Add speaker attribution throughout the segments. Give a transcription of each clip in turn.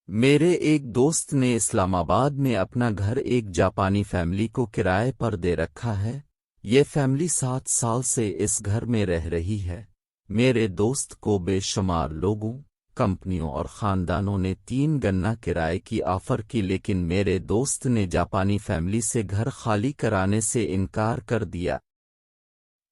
Speaker 1: میرے ایک दोस्त ने इस्लामाबाद में अपना घर एक जापानी फैमिली को किराए पर दे रखा है। ये फैमिली 7 साल से इस घर में रह रही है। मेरे दोस्त को बेशुमार लोगों, कंपनियों और खानदानों ने 3 गन्ना किराए की ऑफर की, लेकिन मेरे दोस्त ने जापानी फैमिली से घर खाली कराने से इनकार कर दिया।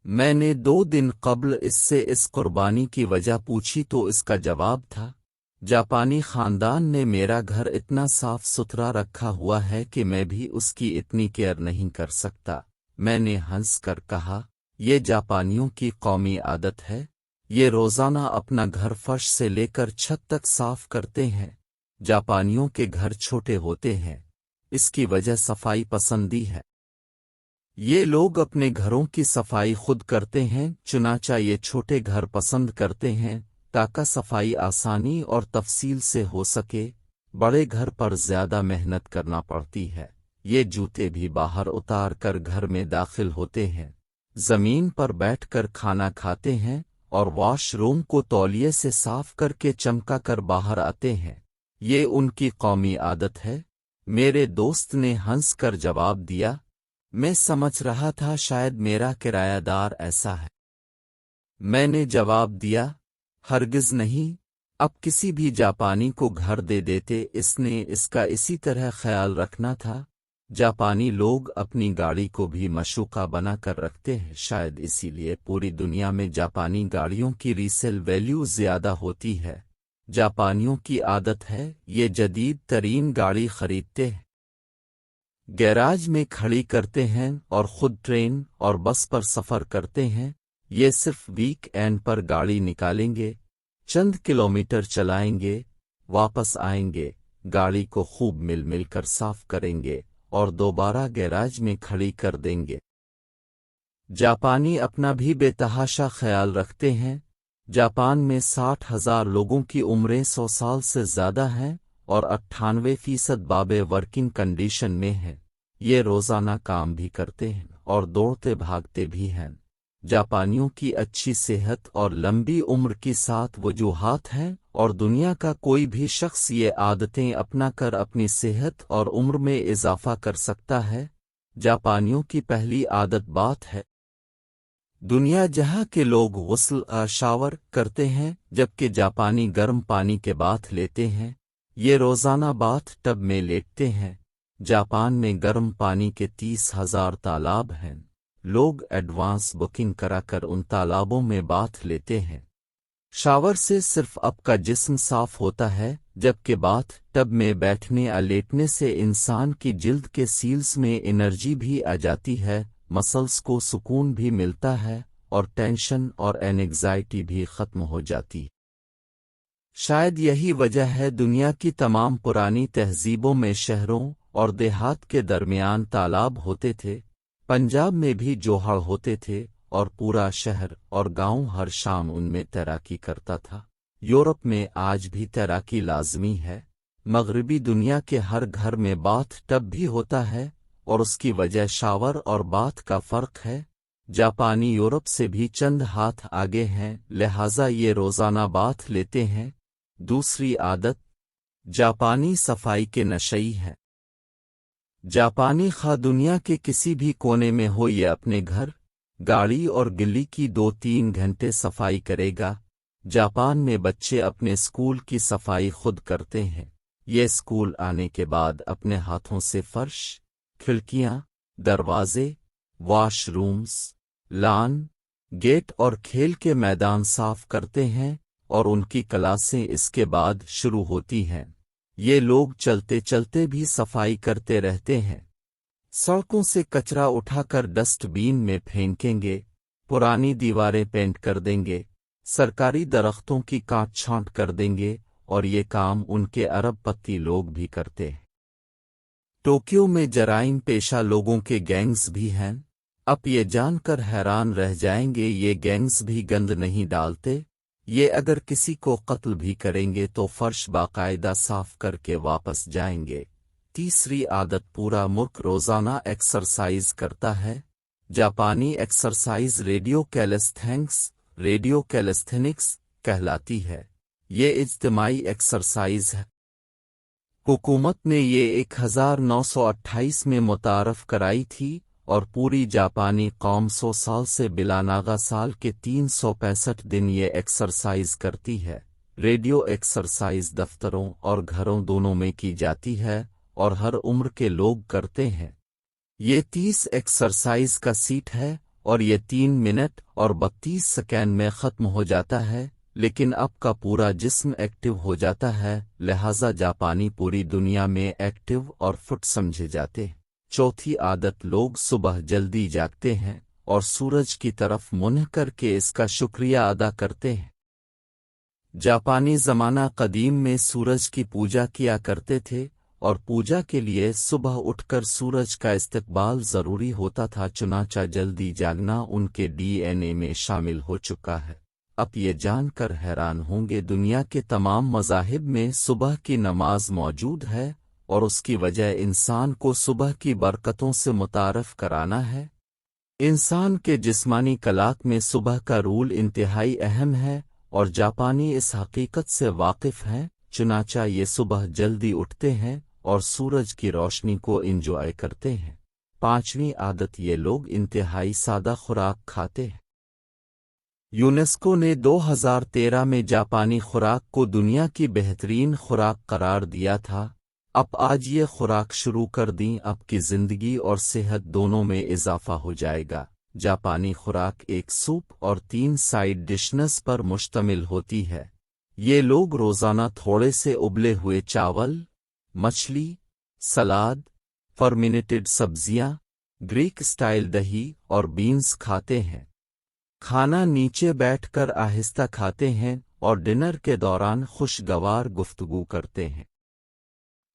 Speaker 1: मैंने 2 दिन कबल इससे इस कुर्बानी की वजह पूछी तो इसका जवाब था, जापानी खानदान ने मेरा घर इतना साफ सुथरा रखा हुआ है कि मैं भी उसकी इतनी केयर नहीं कर सकता। मैंने हंस कर कहा, ये जापानियों की कौमी आदत है। ये रोज़ाना अपना घर फर्श से लेकर छत तक साफ करते हैं। जापानियों के घर छोटे होते हैं, इसकी वजह सफाई पसंदी है। ये लोग अपने घरों की सफाई खुद करते हैं, चुनाचा ये छोटे घर पसंद करते हैं ताकि सफाई आसानी और तफसील से हो सके। बड़े घर पर ज़्यादा मेहनत करना पड़ती है। ये जूते भी बाहर उतार कर घर में दाखिल होते हैं, ज़मीन पर बैठकर खाना खाते हैं और वॉशरूम को तौलिए से साफ करके चमका कर बाहर आते हैं। ये उनकी कौमी आदत है। मेरे दोस्त ने हंस कर जवाब दिया, मैं समझ रहा था शायद मेरा किरायादार ऐसा है। मैंने जवाब दिया, हरगिज़ नहीं। अब किसी भी जापानी को घर दे देते, इसने इसका इसी तरह ख्याल रखना था। जापानी लोग अपनी गाड़ी को भी मशूका बना कर रखते हैं, शायद इसीलिए पूरी दुनिया में जापानी गाड़ियों की रीसेल वैल्यू ज़्यादा होती है। जापानियों की आदत है, ये जदीद तरीन गाड़ी खरीदते हैं, गैराज में खड़ी करते हैं और खुद ट्रेन और बस पर सफ़र करते हैं। ये सिर्फ वीक एंड पर गाड़ी निकालेंगे, चंद किलोमीटर चलाएंगे, वापस आएंगे, गाड़ी को खूब मिल कर साफ करेंगे और दोबारा गैराज में खड़ी कर देंगे। जापानी अपना भी बेतहाशा ख्याल रखते हैं। जापान में 60,000 लोगों की उम्रें 100 साल से ज़्यादा हैं और 98% बाबे वर्किंग कंडीशन में हैं। ये रोज़ाना काम भी करते हैं और दौड़ते भागते भी हैं। जापानियों की अच्छी सेहत और लंबी उम्र की 7 वजूहात हैं और दुनिया का कोई भी शख्स ये आदतें अपना कर अपनी सेहत और उम्र में इजाफा कर सकता है। जापानियों की पहली आदत बाथ है। दुनिया जहाँ के लोग गुस्ल शावर करते हैं, जबकि जापानी गर्म पानी के बाथ लेते हैं। ये रोज़ाना बाथ टब में लेटते हैं। जापान में गर्म पानी के 30,000 तालाब हैं। लोग एडवांस बुकिंग कराकर उन तालाबों में बाथ लेते हैं। शावर से सिर्फ आपका जिस्म साफ होता है, जबकि बाथ टब में बैठने या लेटने से इंसान की जिल्द के सील्स में एनर्जी भी आ जाती है, मसल्स को सुकून भी मिलता है और टेंशन और एंग्जाइटी भी ख़त्म हो जाती। शायद यही वजह है दुनिया की तमाम पुरानी तहजीबों में शहरों और देहात के दरमियान तालाब होते थे। पंजाब में भी जोहड़ होते थे और पूरा शहर और गांव हर शाम उनमें तैराकी करता था। यूरोप में आज भी तैराकी लाजमी है। मगरबी दुनिया के हर घर में बाथ टब भी होता है और उसकी वजह शावर और बाथ का फ़र्क है। जापानी यूरोप से भी चंद हाथ आगे हैं, लिहाजा ये रोज़ाना बाथ लेते हैं। दूसरी आदत, जापानी सफाई के नशई है। जापानी खा दुनिया के किसी भी कोने में हो, ये अपने घर, गाड़ी और गिल्ली की 2-3 घंटे सफाई करेगा। जापान में बच्चे अपने स्कूल की सफाई खुद करते हैं। ये स्कूल आने के बाद अपने हाथों से फर्श, खिड़कियां, दरवाजे, वॉशरूम्स, लान, गेट और खेल के मैदान साफ करते हैं और उनकी क्लासें इसके बाद शुरू होती हैं। ये लोग चलते चलते भी सफाई करते रहते हैं। सड़कों से कचरा उठाकर डस्टबिन में फेंकेंगे, पुरानी दीवारें पेंट कर देंगे, सरकारी दरख्तों की काट छांट कर देंगे और ये काम उनके अरबपति लोग भी करते हैं। टोक्यो में जराइम पेशा लोगों के गैंग्स भी हैं। अब ये जानकर हैरान रह जाएंगे, ये गैंग्स भी गंद नहीं डालते। ये अगर किसी को कत्ल भी करेंगे तो फर्श बाकायदा साफ करके वापस जाएंगे। तीसरी आदत, पूरा मुल्क रोज़ाना एक्सरसाइज करता है। जापानी एक्सरसाइज रेडियो कैलेस्थेनिक्स कहलाती है। ये इज्तिमाई एक्सरसाइज है। हुकूमत ने ये 1928 में मुतारफ कराई थी और पूरी जापानी कौम 100 साल से बिलानागा साल के 365 दिन ये एक्सरसाइज करती है। रेडियो एक्सरसाइज दफ्तरों और घरों दोनों में की जाती है और हर उम्र के लोग करते हैं। ये 30 एक्सरसाइज का सीट है और ये 3 मिनट और 32 सेकंड में ख़त्म हो जाता है, लेकिन अब का पूरा जिस्म एक्टिव हो जाता है, लिहाजा जापानी पूरी दुनिया में एक्टिव और फिट समझे जाते हैं। चौथी आदत, लोग सुबह जल्दी जागते हैं और सूरज की तरफ मुंह करके इसका शुक्रिया अदा करते हैं। जापानी ज़माना कदीम में सूरज की पूजा किया करते थे और पूजा के लिए सुबह उठकर सूरज का इस्तकबाल ज़रूरी होता था, चुनांचे जल्दी जागना उनके DNA में शामिल हो चुका है। अब ये जानकर हैरान होंगे, दुनिया के तमाम मज़ाहिब में सुबह की नमाज मौजूद है और उसकी वजह इंसान को सुबह की बरकतों से मुतारफ कराना है। इंसान के जिस्मानी कलाक में सुबह का रूल इंतहाई अहम है और जापानी इस हकीकत से वाकिफ हैं, चुनांचे ये सुबह जल्दी उठते हैं और सूरज की रोशनी को एंजॉय करते हैं। पांचवीं आदत, ये लोग इंतहाई सादा खुराक खाते हैं। यूनेस्को ने 2013 में जापानी खुराक को दुनिया की बेहतरीन खुराक करार दिया था। अब आज ये खुराक शुरू कर दी, आपकी ज़िंदगी और सेहत दोनों में इजाफा हो जाएगा। जापानी खुराक एक सूप और 3 साइड डिशेस पर मुश्तमिल होती है। ये लोग रोज़ाना थोड़े से उबले हुए चावल, मछली, सलाद, फर्मिनेटेड सब्जियां, ग्रीक स्टाइल दही और बीन्स खाते हैं। खाना नीचे बैठकर आहिस्ता खाते हैं और डिनर के दौरान खुशगवार गुफ्तगू करते हैं।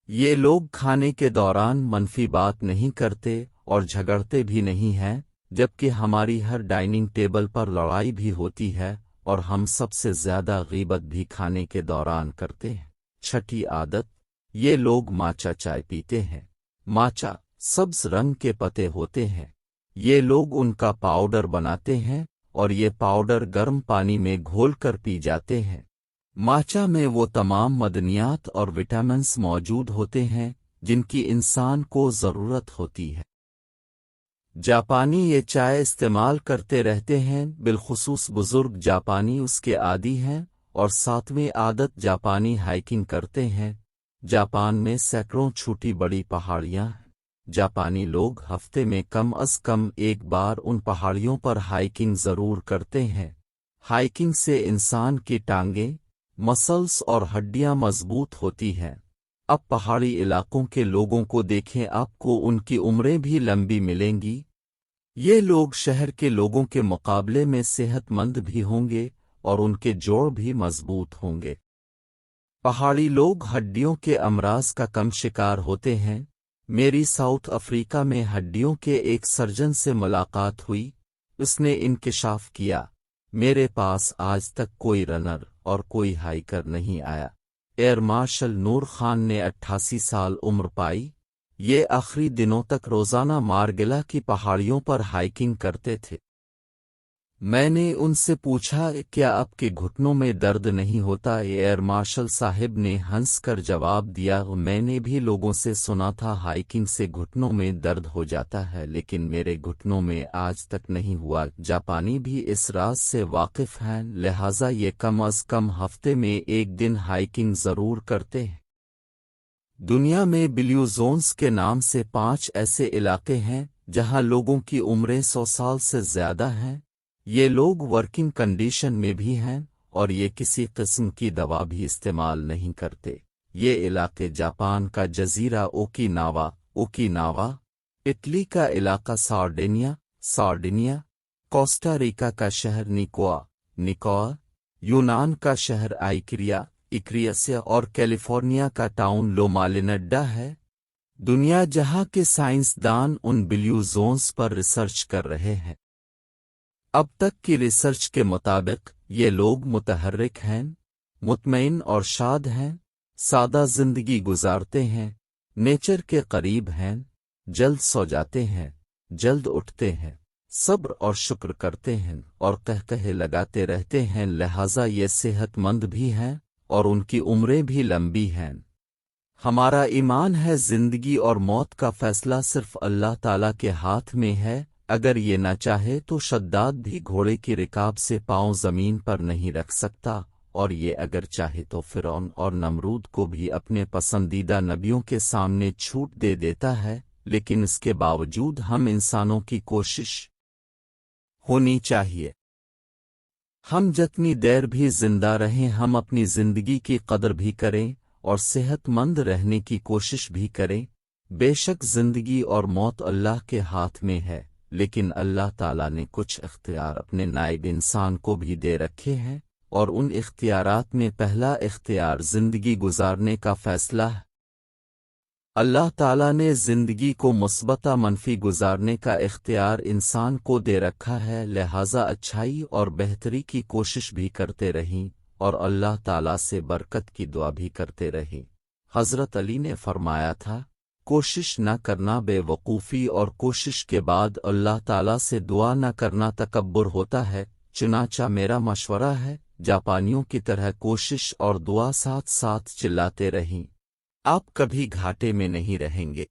Speaker 1: ये लोग खाने के दौरान मनफी बात नहीं करते और झगड़ते भी नहीं हैं, जबकि हमारी हर डाइनिंग टेबल पर लड़ाई भी होती है और हम सबसे ज़्यादा गीबत भी खाने के दौरान करते हैं। छठी आदत, ये लोग माचा चाय पीते हैं। माचा सब्ज रंग के पत्ते होते हैं। ये लोग उनका पाउडर बनाते हैं और ये पाउडर गर्म पानी में घोलकर पी जाते हैं। माचा में वो तमाम मदनियात और विटामिन्स मौजूद होते हैं जिनकी इंसान को ज़रूरत होती है। जापानी ये चाय इस्तेमाल करते रहते हैं, बिलखुसूस बुज़ुर्ग जापानी उसके आदी हैं। और 7वीं आदत, जापानी हाइकिंग करते हैं। जापान में सैकड़ों छोटी बड़ी पहाड़ियाँ हैं। जापानी लोग हफ्ते में कम अज़ कम एक बार उन पहाड़ियों पर हाइकिंग ज़रूर करते हैं। हाइकिंग से इंसान की टांगें, मसल्स और हड्डियां मजबूत होती हैं। अब पहाड़ी इलाकों के लोगों को देखें, आपको उनकी उम्रें भी लंबी मिलेंगी। ये लोग शहर के लोगों के मुकाबले में सेहतमंद भी होंगे और उनके जोड़ भी मजबूत होंगे। पहाड़ी लोग हड्डियों के अमराज का कम शिकार होते हैं। मेरी साउथ अफ्रीका में हड्डियों के एक सर्जन से मुलाकात हुई। उसने इंकिशाफ किया, मेरे पास आज तक कोई रनर और कोई हाइकर नहीं आया। एयर मार्शल नूर खान ने 88 साल उम्र पाई। ये आखिरी दिनों तक रोज़ाना मार्गिला की पहाड़ियों पर हाइकिंग करते थे। मैंने उनसे पूछा, क्या आपके घुटनों में दर्द नहीं होता? एयर मार्शल साहिब ने हंसकर जवाब दिया, मैंने भी लोगों से सुना था हाइकिंग से घुटनों में दर्द हो जाता है, लेकिन मेरे घुटनों में आज तक नहीं हुआ। जापानी भी इस राज से वाकिफ हैं, लिहाजा ये कम अज़ कम हफ्ते में एक दिन हाइकिंग ज़रूर करते हैं। दुनिया में ब्लू जोन्स के नाम से 5 ऐसे इलाके हैं जहां लोगों की उम्रें 100 साल से ज़्यादा हैं। ये लोग वर्किंग कंडीशन में भी हैं और ये किसी किस्म की दवा भी इस्तेमाल नहीं करते। ये इलाके जापान का जजीरा ओकिनावा, इटली का इलाका सार्डिनिया, कोस्टा रिका का शहर निकोआ, यूनान का शहर इक्रिया और कैलिफोर्निया का टाउन लोमा लिनडा है। दुनिया जहां के साइंसदान उन ब्लू जोन्स पर रिसर्च कर रहे हैं। अब तक की रिसर्च के मुताबिक ये लोग मुतहर्रिक हैं, मुतमईन और शाद हैं, सादा जिंदगी गुजारते हैं, नेचर के करीब हैं, जल्द सो जाते हैं, जल्द उठते हैं, सब्र और शुक्र करते हैं और कहकहे लगाते रहते हैं, लिहाजा ये सेहतमंद भी हैं और उनकी उम्रें भी लंबी हैं। ہمارا ایمان ہے زندگی اور موت کا فیصلہ صرف اللہ تعالیٰ کے ہاتھ میں ہے، اگر یہ نہ چاہے تو شداد بھی گھوڑے کی رکاب سے پاؤں زمین پر نہیں رکھ سکتا، اور یہ اگر چاہے تو فرعون اور نمرود کو بھی اپنے پسندیدہ نبیوں کے سامنے چھوٹ دے دیتا ہے، لیکن اس کے باوجود ہم انسانوں کی کوشش ہونی چاہیے۔ ہم جتنی دیر بھی زندہ رہیں ہم اپنی زندگی کی قدر بھی کریں اور صحت مند رہنے کی کوشش بھی کریں۔ بے شک زندگی اور موت اللہ کے ہاتھ میں ہے، لیکن اللہ تعالیٰ نے کچھ اختیار اپنے نائب انسان کو بھی دے رکھے ہیں، اور ان اختیارات میں پہلا اختیار زندگی گزارنے کا فیصلہ ہے۔ اللہ تعالیٰ نے زندگی کو مثبت منفی گزارنے کا اختیار انسان کو دے رکھا ہے، لہذا اچھائی اور بہتری کی کوشش بھی کرتے رہیں اور اللہ تعالیٰ سے برکت کی دعا بھی کرتے رہیں۔ حضرت علی نے فرمایا تھا، کوشش نہ کرنا بے وقوفی اور کوشش کے بعد اللہ تعالیٰ سے دعا نہ کرنا تکبر ہوتا ہے، چنانچہ میرا مشورہ ہے جاپانیوں کی طرح کوشش اور دعا ساتھ ساتھ چلاتے رہیں، آپ کبھی گھاٹے میں نہیں رہیں گے۔